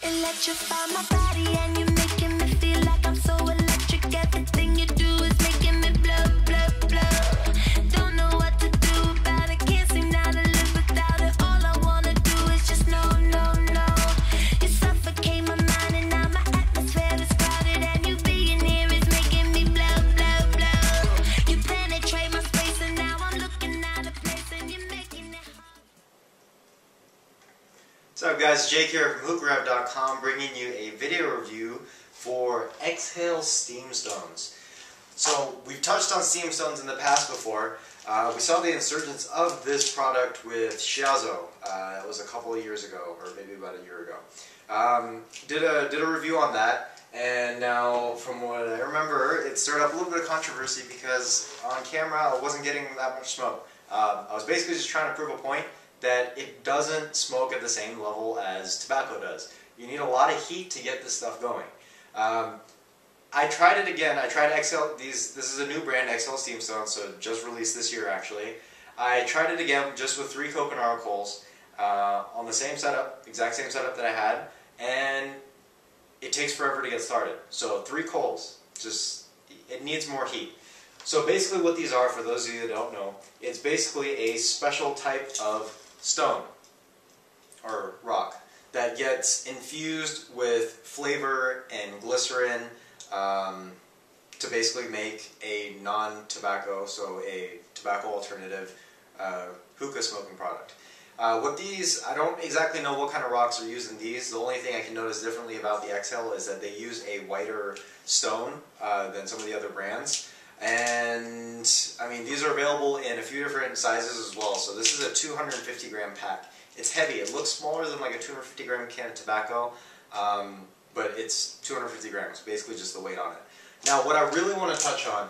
Electrify my body and you're making me feel like I'm so electric. Everything you do is making me blow, blow, blow. Don't know what to do about it, can't seem now to live without it. All I wanna do is just no, no, no. You suffocate my mind and now my atmosphere is crowded, and you being here is making me blow, blow, blow. You penetrate my space and now I'm looking out of place and you're making it hard. What's up guys, Jake here from HookahRev.com bringing you a video review for Xhale steam stones. So we've touched on steam stones in the past before. We saw the insurgence of this product with Xhale. It was a couple of years ago, or maybe about a year ago. Did a review on that, and now from what I remember, it stirred up a little bit of controversy because on camera I wasn't getting that much smoke. I was basically just trying to prove a point that it doesn't smoke at the same level as tobacco does. You need a lot of heat to get this stuff going. I tried it again. I tried Xhale. This is a new brand, Xhale Steam Stone, so just released this year actually. I tried it again just with 3 coconut coals on the same setup, exact same setup that I had, and it takes forever to get started. So 3 coals, it needs more heat. So basically what these are, for those of you that don't know, it's basically a special type of stone or rock that gets infused with flavor and glycerin to basically make a non-tobacco, so a tobacco alternative hookah smoking product. What these, I don't exactly know what kind of rocks are used in these. The only thing I can notice differently about the Xhale is that they use a whiter stone than some of the other brands. And I mean, these are available in a few different sizes as well. So this is a 250 gram pack. It's heavy. It looks smaller than like a 250 gram can of tobacco, but it's 250 grams, basically just the weight on it. Now, what I really want to touch on,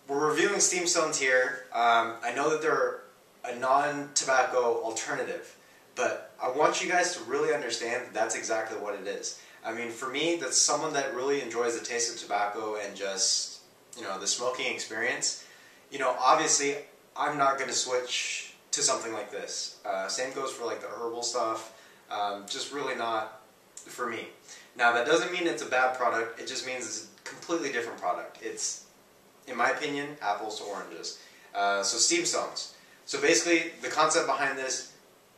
we're reviewing steam stones here. I know that they're a non-tobacco alternative, but I want you guys to really understand that that's exactly what it is. I mean, for me, that's someone that really enjoys the taste of tobacco and just, you know, the smoking experience. You know, obviously, I'm not going to switch to something like this. Same goes for like the herbal stuff. Just really not for me. Now, that doesn't mean it's a bad product. It just means it's a completely different product. It's, in my opinion, apples to oranges. So steam stones. So basically, the concept behind this,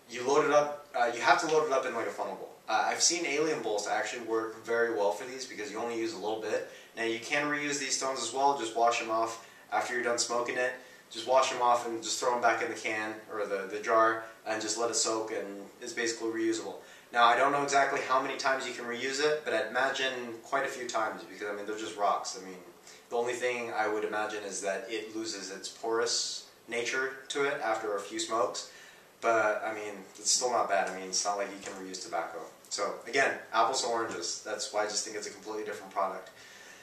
you load it up. You have to load it up in like a funnel bowl. I've seen alien bowls actually work very well for these because you only use a little bit. Now you can reuse these stones as well. Just wash them off after you're done smoking it. Just wash them off and just throw them back in the can or the jar and just let it soak, and it's basically reusable. Now I don't know exactly how many times you can reuse it, but I'd imagine quite a few times because I mean they're just rocks. I mean the only thing I would imagine is that it loses its porous nature to it after a few smokes. But I mean it's still not bad. I mean it's not like you can reuse tobacco. So again, apples to oranges. That's why I just think it's a completely different product.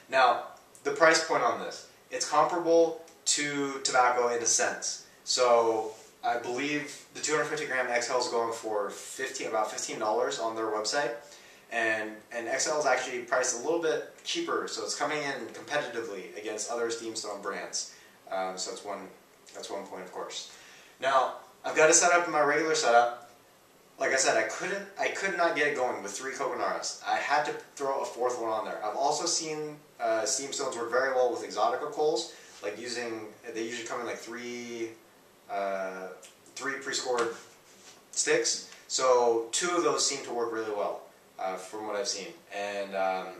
Now, the price point on this, it's comparable to tobacco in a sense. So I believe the 250 gram Xhale is going for about $15 on their website, and Xhale is actually priced a little bit cheaper, so it's coming in competitively against other steam stone brands. So that's one point, of course. Now, I've got it set up in my regular setup. Like I said, I could not get it going with 3 coconuts. I had to throw a 4th one on there. I've also seen steam stones work very well with exotica coals, like they usually come in like 3 pre-scored sticks. So 2 of those seem to work really well, from what I've seen. And I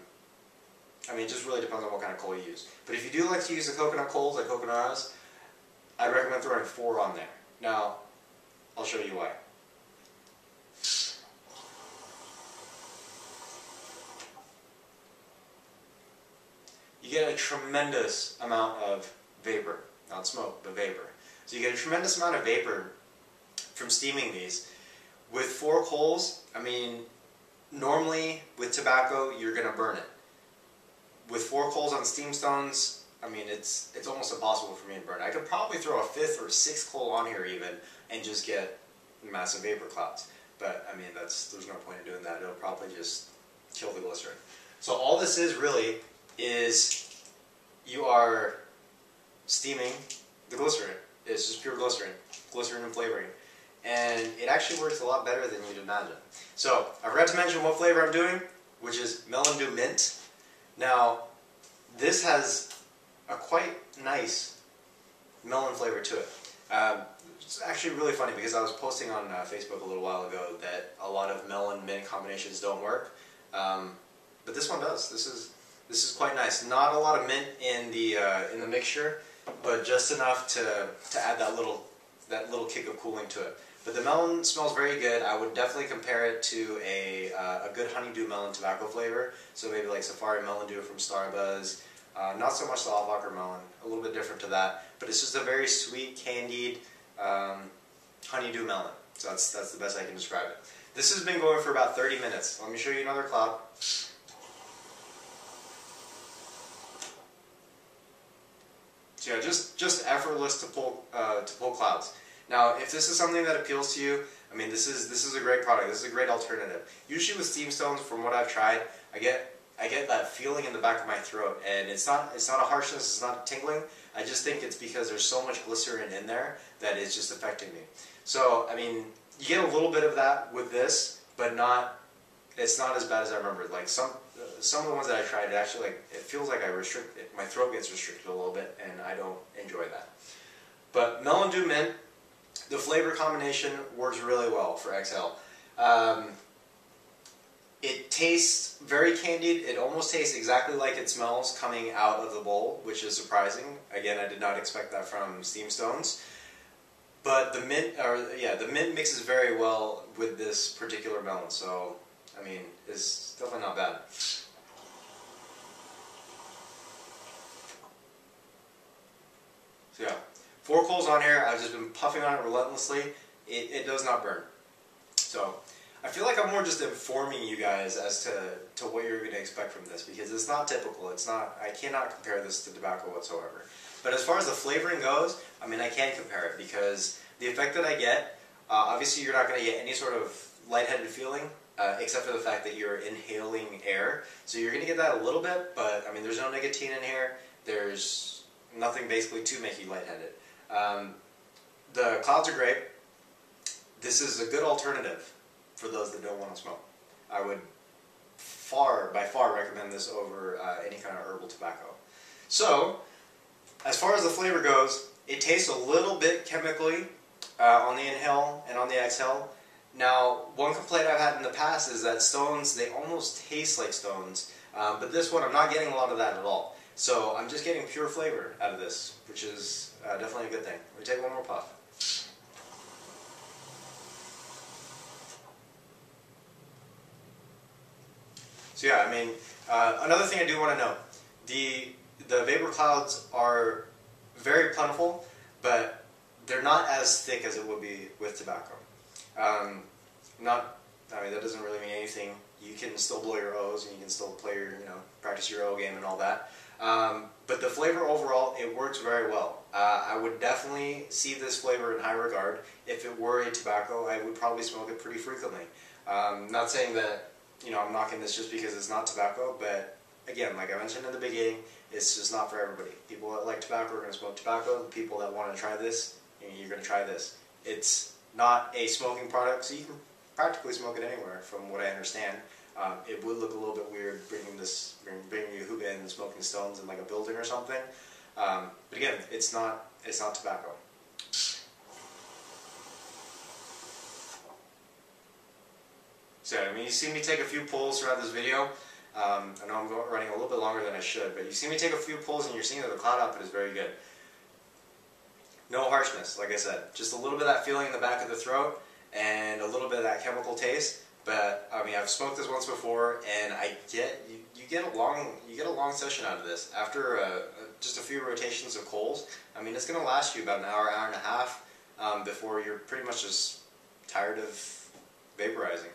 mean, it just really depends on what kind of coal you use. But if you do like to use the coconut coals, like coconuts, I'd recommend throwing 4 on there. Now, I'll show you why. You get a tremendous amount of vapor, not smoke, but vapor. So you get a tremendous amount of vapor from steaming these. With 4 coals, I mean, normally with tobacco, you're going to burn it. With 4 coals on steam stones, I mean, it's almost impossible for me to burn. I could probably throw a 5th or 6th coal on here even and just get massive vapor clouds. But I mean, there's no point in doing that. It'll probably just kill the glycerin. So all this is really is you are steaming the glycerin. It's just pure glycerin and flavoring. and it actually works a lot better than you'd imagine. So I forgot to mention what flavor I'm doing, which is Melon Dew Mint. Now, this has a quite nice melon flavor to it. It's actually really funny because I was posting on Facebook a little while ago that a lot of melon mint combinations don't work, but this one does. This is quite nice. Not a lot of mint in the mixture, but just enough to add that little kick of cooling to it. But the melon smells very good. I would definitely compare it to a good honeydew melon tobacco flavor. So maybe like Safari Melon Dew from Starbuzz. Not so much the Alvacher melon, a little bit different to that. But it's just a very sweet, candied honeydew melon. So that's the best I can describe it. This has been going for about 30 minutes. Let me show you another cloud. So yeah, just effortless to pull clouds. Now, if this is something that appeals to you, I mean, this is a great product. This is a great alternative. Usually with steam stones, from what I've tried, I get that feeling in the back of my throat, and it's not a harshness, it's not tingling. I just think it's because there's so much glycerin in there that it's just affecting me. So, I mean, you get a little bit of that with this, but it's not as bad as I remembered. Like some of the ones that I tried, it feels like my throat gets restricted a little bit, and I don't enjoy that. But Melon Dew Mint, the flavor combination works really well for Xhale. It tastes very candied. It almost tastes exactly like it smells coming out of the bowl, which is surprising. Again, I did not expect that from steam stones. But the mint mixes very well with this particular melon. So, I mean, it's definitely not bad. So yeah, 4 coals on here. I've just been puffing on it relentlessly. It does not burn. So I feel like I'm more just informing you guys as to what you're going to expect from this, because it's not typical. I cannot compare this to tobacco whatsoever. But as far as the flavoring goes, I mean, I can compare it, because the effect that I get, obviously you're not going to get any sort of lightheaded feeling, except for the fact that you're inhaling air. So you're going to get that a little bit, but I mean, there's no nicotine in here. There's nothing basically to make you lightheaded. The clouds are great. This is a good alternative for those that don't want to smoke. I would by far recommend this over any kind of herbal tobacco. So, as far as the flavor goes, it tastes a little bit chemically on the inhale and on the exhale. Now, one complaint I've had in the past is that stones, they almost taste like stones, but this one I'm not getting a lot of that at all. So I'm just getting pure flavor out of this, which is definitely a good thing. Let me take one more puff. So yeah, I mean, another thing I do want to note, the vapor clouds are very plentiful, but they're not as thick as it would be with tobacco. I mean, that doesn't really mean anything. You can still blow your O's, and you can still play your, practice your O game and all that. But the flavor overall, it works very well. I would definitely see this flavor in high regard. If it were a tobacco, I would probably smoke it pretty frequently. Not saying that, I'm knocking this just because it's not tobacco, but again, like I mentioned in the beginning, it's just not for everybody. People that like tobacco are going to smoke tobacco. The people that want to try this, you're going to try this. It's not a smoking product, so you can practically smoke it anywhere, from what I understand. It would look a little bit weird bringing you hookah and smoking stones in like a building or something. But again, it's not tobacco. So I mean, you see me take a few pulls throughout this video. I know I'm running a little bit longer than I should, but you see me take a few pulls, and you're seeing that the cloud output is very good. No harshness, like I said, just a little bit of that feeling in the back of the throat, and a little bit of that chemical taste. But I mean, I've smoked this once before, and you get a long session out of this. After just a few rotations of coals, I mean, it's going to last you about an hour, hour and a half before you're pretty much just tired of vaporizing.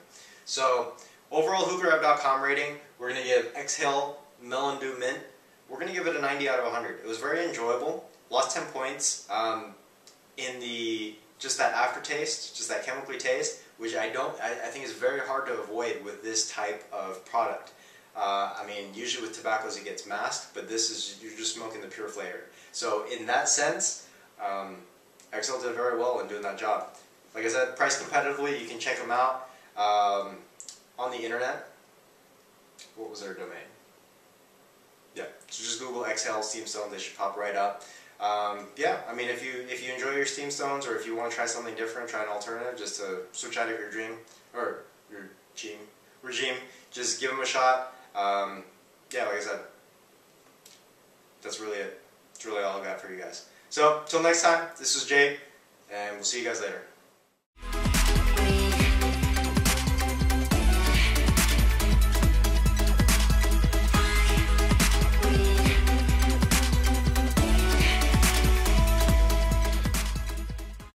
So overall HookahRev.com rating, we're going to give Xhale Melon Dew Mint. We're going to give it a 90 out of 100. It was very enjoyable. Lost 10 points in just that aftertaste, just that chemically taste, which I think is very hard to avoid with this type of product. I mean, usually with tobaccos it gets masked, but you're just smoking the pure flavor. So in that sense, Xhale did very well in doing that job. Like I said, priced competitively. You can check them out on the internet. What was their domain? Yeah, so just Google Xhale steam stones. They should pop right up. Yeah, I mean, if you enjoy your steam stones, or if you want to try something different, try an alternative, just to switch out of your regime, just give them a shot. Yeah, like I said, that's really it. That's really all I got for you guys. So, till next time, this was Jay, and we'll see you guys later.